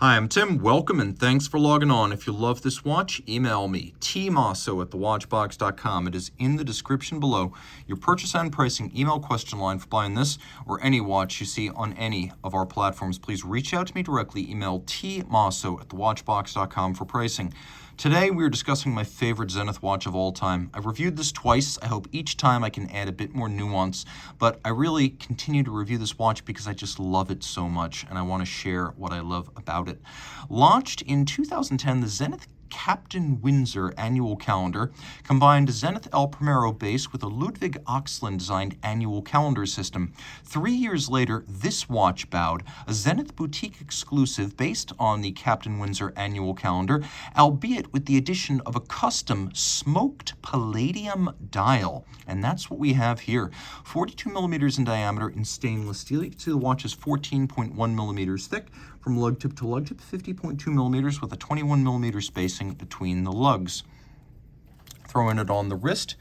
Hi, I'm Tim. Welcome and thanks for logging on. If you love this watch, email me, tmosso@thewatchbox.com. It is in the description below. Your purchase and pricing email question line for buying this or any watch you see on any of our platforms. Please reach out to me directly. Email tmosso@thewatchbox.com for pricing. Today we are discussing my favorite Zenith watch of all time. I've reviewed this twice. I hope each time I can add a bit more nuance, but I really continue to review this watch because I just love it so much and I want to share what I love about it. Launched in 2010, the Zenith Captain Winsor annual calendar combined a Zenith El Primero base with a Ludwig Oxland designed annual calendar system. 3 years later, this watch bowed, a Zenith boutique exclusive based on the Captain Winsor annual calendar, albeit with the addition of a custom smoked palladium dial. And that's what we have here. 42 millimeters in diameter in stainless steel. You can see the watch is 14.1 millimeters thick. From lug tip to lug tip, 50.2 millimeters with a 21 millimeter spacing between the lugs. Throwing it on the wrist,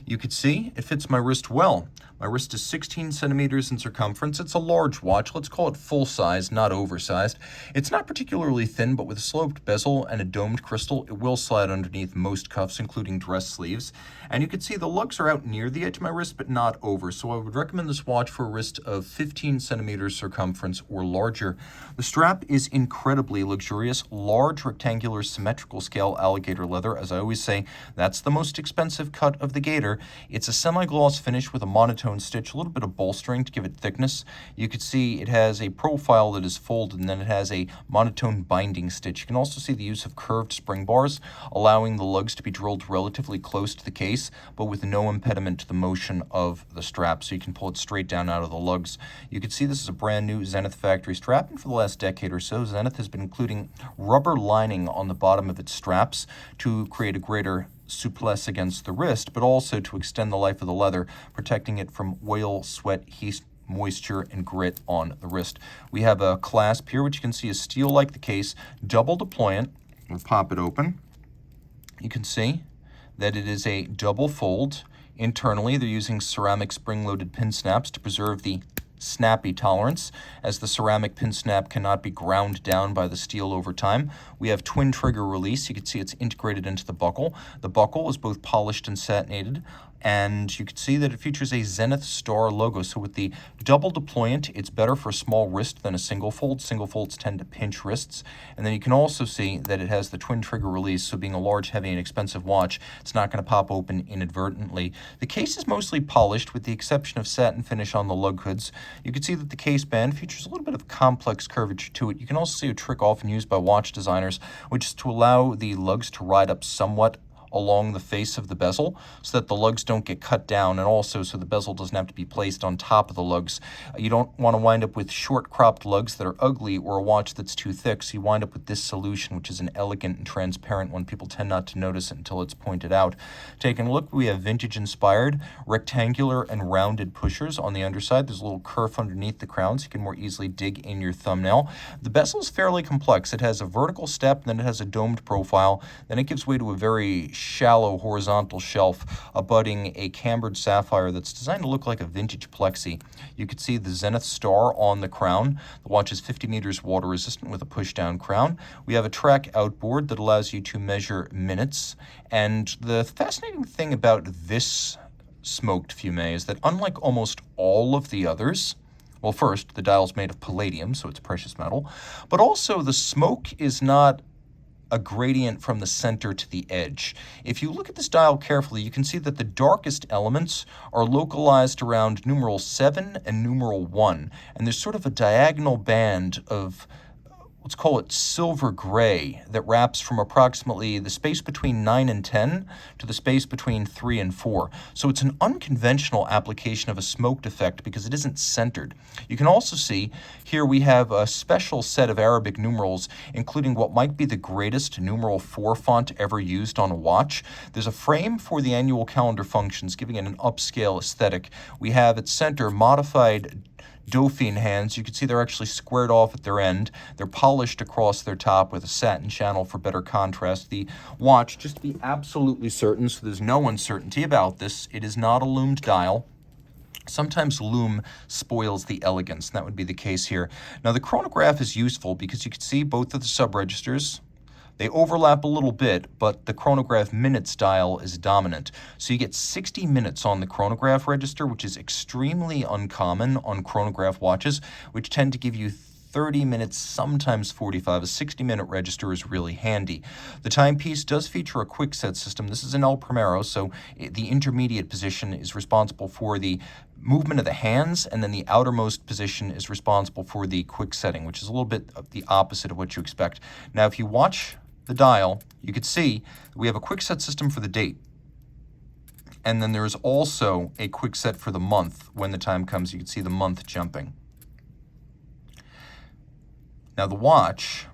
you could see it fits my wrist well. My wrist is 16 centimeters in circumference. It's a large watch. Let's call it full size, not oversized. It's not particularly thin, but with a sloped bezel and a domed crystal, it will slide underneath most cuffs, including dress sleeves. And you can see the lugs are out near the edge of my wrist, but not over. So I would recommend this watch for a wrist of 15 centimeters circumference or larger. The strap is incredibly luxurious, large rectangular symmetrical scale alligator leather. As I always say, that's the most expensive cut of the gator. It's a semi-gloss finish with a monotone stitch, a little bit of bolstering to give it thickness. You can see it has a profile that is folded, and then it has a monotone binding stitch. You can also see the use of curved spring bars, allowing the lugs to be drilled relatively close to the case, but with no impediment to the motion of the strap, so you can pull it straight down out of the lugs. You can see this is a brand new Zenith factory strap, and for the last decade or so, Zenith has been including rubber lining on the bottom of its straps to create a greater souplesse against the wrist, but also to extend the life of the leather, protecting it from oil, sweat, heat, moisture, and grit on the wrist. We have a clasp here, which you can see is steel like the case, double deployant. We'll pop it open. You can see that it is a double fold. Internally, they're using ceramic spring-loaded pin snaps to preserve the snappy tolerance, as the ceramic pin snap cannot be ground down by the steel over time. We have twin trigger release. You can see it's integrated into the buckle. The buckle is both polished and satinated, and you can see that it features a Zenith Star logo. So with the double deployant, it's better for a small wrist than a single fold. Single folds tend to pinch wrists. And then you can also see that it has the twin trigger release, so being a large, heavy, and expensive watch, it's not going to pop open inadvertently. The case is mostly polished with the exception of satin finish on the lug hoods. You can see that the case band features a little bit of complex curvature to it. You can also see a trick often used by watch designers, which is to allow the lugs to ride up somewhat along the face of the bezel so that the lugs don't get cut down, and also so the bezel doesn't have to be placed on top of the lugs. You don't want to wind up with short cropped lugs that are ugly or a watch that's too thick, so you wind up with this solution, which is an elegant and transparent one. People tend not to notice it until it's pointed out. Taking a look, we have vintage inspired rectangular and rounded pushers on the underside. There's a little kerf underneath the crown so you can more easily dig in your thumbnail. The bezel is fairly complex. It has a vertical step, then it has a domed profile, then it gives way to a very shallow horizontal shelf abutting a cambered sapphire that's designed to look like a vintage plexi. You can see the Zenith Star on the crown. The watch is 50 meters water resistant with a push-down crown. We have a track outboard that allows you to measure minutes. And the fascinating thing about this smoked fumet is that unlike almost all of the others, well, first, the dial's made of palladium, so it's precious metal, but also the smoke is not a gradient from the center to the edge. If you look at this dial carefully, you can see that the darkest elements are localized around numeral 7 and numeral 1, and there's sort of a diagonal band of, let's call it silver gray, that wraps from approximately the space between 9 and 10 to the space between 3 and 4. So it's an unconventional application of a smoked effect because it isn't centered. You can also see here we have a special set of Arabic numerals, including what might be the greatest numeral 4 font ever used on a watch. There's a frame for the annual calendar functions, giving it an upscale aesthetic. We have at center modified Dauphine hands. You can see they're actually squared off at their end. They're polished across their top with a satin channel for better contrast. The watch, just to be absolutely certain, so there's no uncertainty about this, it is not a loomed dial. Sometimes loom spoils the elegance, and that would be the case here. Now, the chronograph is useful because you can see both of the subregisters. They overlap a little bit, but the chronograph minute style is dominant. So you get 60 minutes on the chronograph register, which is extremely uncommon on chronograph watches, which tend to give you 30 minutes, sometimes 45. A 60-minute register is really handy. The timepiece does feature a quick set system. This is an El Primero, so the intermediate position is responsible for the movement of the hands, and then the outermost position is responsible for the quick setting, which is a little bit of the opposite of what you expect. Now, if you watch the dial, you could see we have a quick set system for the date. And then there's also a quick set for the month. When the time comes, you can see the month jumping. Now, the watch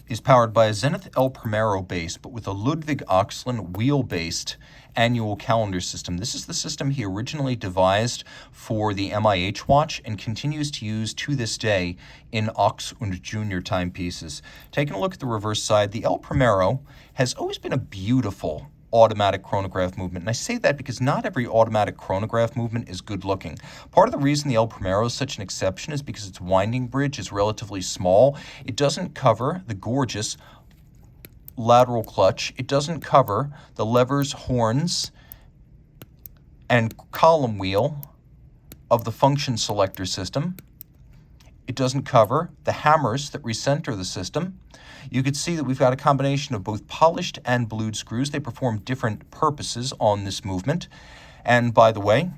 is powered by a Zenith El Primero base, but with a Ludwig Oxlin wheel-based annual calendar system. This is the system he originally devised for the MIH watch and continues to use to this day in Ox und Junior timepieces. Taking a look at the reverse side, the El Primero has always been a beautiful automatic chronograph movement. And I say that because not every automatic chronograph movement is good looking. Part of the reason the El Primero is such an exception is because its winding bridge is relatively small. It doesn't cover the gorgeous lateral clutch. It doesn't cover the levers, horns, and column wheel of the function selector system. It doesn't cover the hammers that recenter the system. You can see that we've got a combination of both polished and blued screws. They perform different purposes on this movement. And by the way,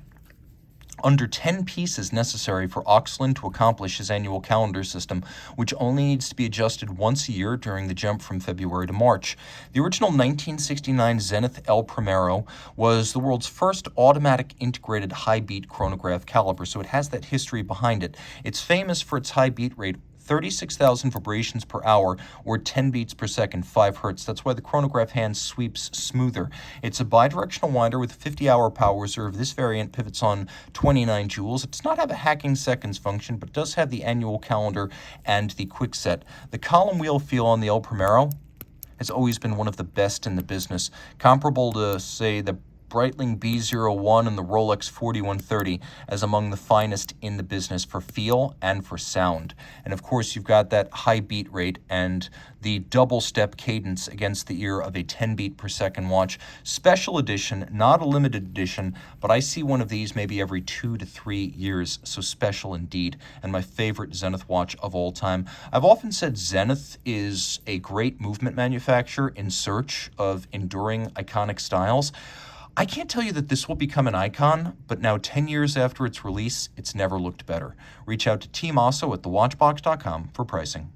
under 10 pieces necessary for Oxlin to accomplish his annual calendar system, which only needs to be adjusted once a year during the jump from February to March. The original 1969 Zenith El Primero was the world's first automatic integrated high-beat chronograph caliber, so it has that history behind it. It's famous for its high beat rate, 36,000 vibrations per hour, or 10 beats per second, 5 hertz. That's why the chronograph hand sweeps smoother. It's a bidirectional winder with a 50-hour power reserve. This variant pivots on 29 joules. It does not have a hacking seconds function, but does have the annual calendar and the quick set. The column wheel feel on the El Primero has always been one of the best in the business, comparable to, say, the Breitling B01 and the Rolex 4130 as among the finest in the business for feel and for sound. And of course, you've got that high beat rate and the double step cadence against the ear of a 10 beat per second watch. Special edition, not a limited edition, but I see one of these maybe every 2 to 3 years, so special indeed, and my favorite Zenith watch of all time. I've often said Zenith is a great movement manufacturer in search of enduring iconic styles. I can't tell you that this will become an icon, but now 10 years after its release, it's never looked better. Reach out to Team Mosso at thewatchbox.com for pricing.